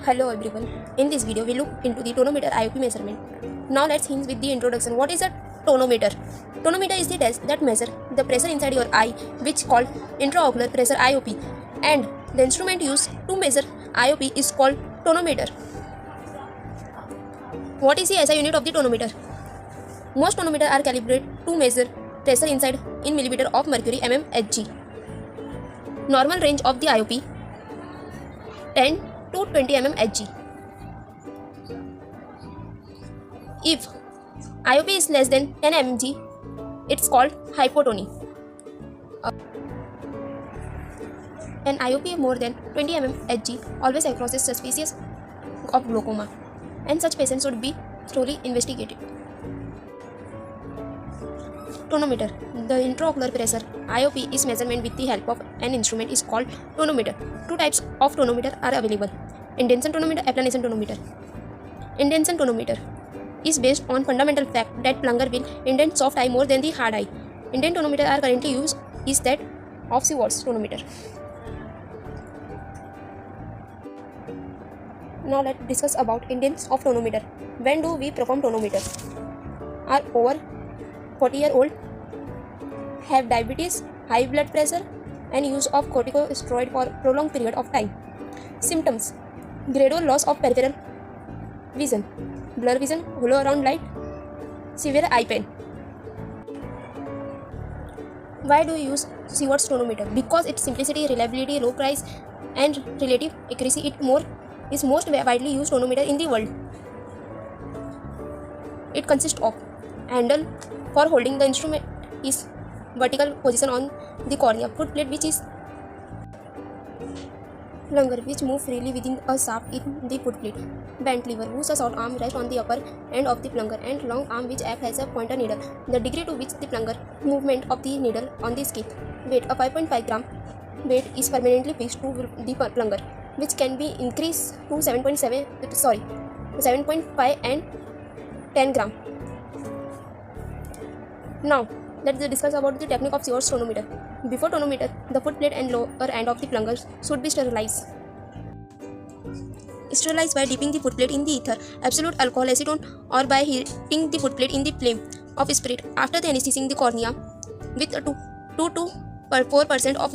Hello everyone. In this video, we look into the tonometer IOP measurement. Now let's begin with the introduction. What is a tonometer? Tonometer is the test that measures the pressure inside your eye, which called intraocular pressure IOP, and the instrument used to measure IOP is called tonometer. What is the SI unit of the tonometer? Most tonometers are calibrated to measure pressure inside in millimeter of mercury mmHg. Normal range of the IOP 10 to 20 mmHg. If IOP is less than 10 mmHg, it's called hypotony. An IOP more than 20 mmHg always crosses suspicious of glaucoma, and such patients should be thoroughly investigated. Tonometer. The intraocular pressure IOP is measurement with the help of an instrument is called tonometer. Two types of tonometer are available: indentation tonometer, applanation tonometer. Indentation tonometer is based on fundamental fact that plunger will indent soft eye more than the hard eye. Indent tonometer are currently used is that of Seward's tonometer. Now let's discuss about indents of tonometer. When do we perform tonometer? Are over 40-year-old, have diabetes, high blood pressure, and use of corticosteroid for prolonged period of time. Symptoms: gradual loss of peripheral vision, blur vision, hollow around light, severe eye pain. Why do you use Seward's tonometer? Because its simplicity, reliability, low price, and relative accuracy, is most widely used tonometer in the world. It consists of handle for holding the instrument is vertical position on the cornea, foot plate which is plunger which move freely within a shaft in the foot plate, bent lever whose short arm rests on the upper end of the plunger, and long arm which acts as a pointer needle. The degree to which the plunger movement of the needle on the scale. Weight: a 5.5 gram weight is permanently fixed to the plunger, which can be increased to 7.5 and 10 gram. Now, let's discuss about the technique of Seward's tonometer. Before tonometer, the foot plate and lower end of the plunger should be sterilized. Sterilize by dipping the foot plate in the ether, absolute alcohol acetone, or by heating the foot plate in the flame of spirit. After the anesthetizing the cornea with 2 to 4% of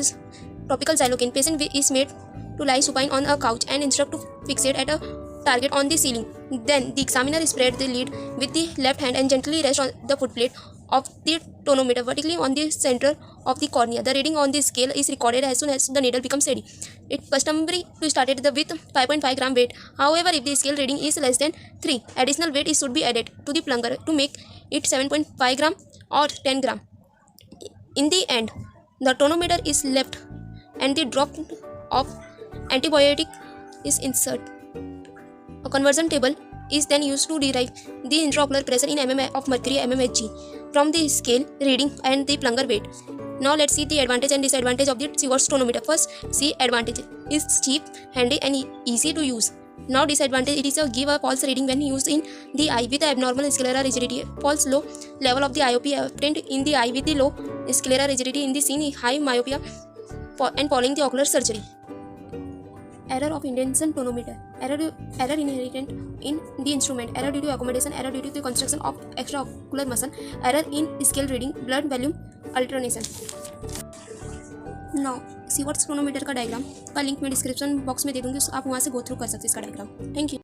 topical xylocaine, patient is made to lie supine on a couch and instructed to fixate at a target on the ceiling. Then the examiner spread the lid with the left hand and gently rest on the foot plate of the tonometer vertically on the center of the cornea. The reading on the scale is recorded as soon as the needle becomes steady. It's customary to start with 5.5 gram weight. However, if the scale reading is less than 3, additional weight should be added to the plunger to make it 7.5 gram or 10 gram. In the end, the tonometer is left and the drop of antibiotic is inserted. A conversion table is then used to derive the intraocular pressure in mm of mercury mmHg from the scale reading and the plunger weight. Now let's see the advantage and disadvantage of the Seward's tonometer. First, see advantage: it's cheap, handy, and easy to use. Now disadvantage: it is a give a false reading when used in the eye with abnormal scleral rigidity. False low level of the IOP obtained in the eye with the low scleral rigidity in the seen high myopia and following the ocular surgery. Error of indentation tonometer. Error inherent in the instrument. Error due to accommodation. Error due to the construction of extraocular muscle. Error in scale reading. Blood volume alternation. Now Seward's tonometer का diagram का link मैं description box में दे दूँगी, आप वहाँ से go through कर सकते हैं इसका डायग्राम. Thank you.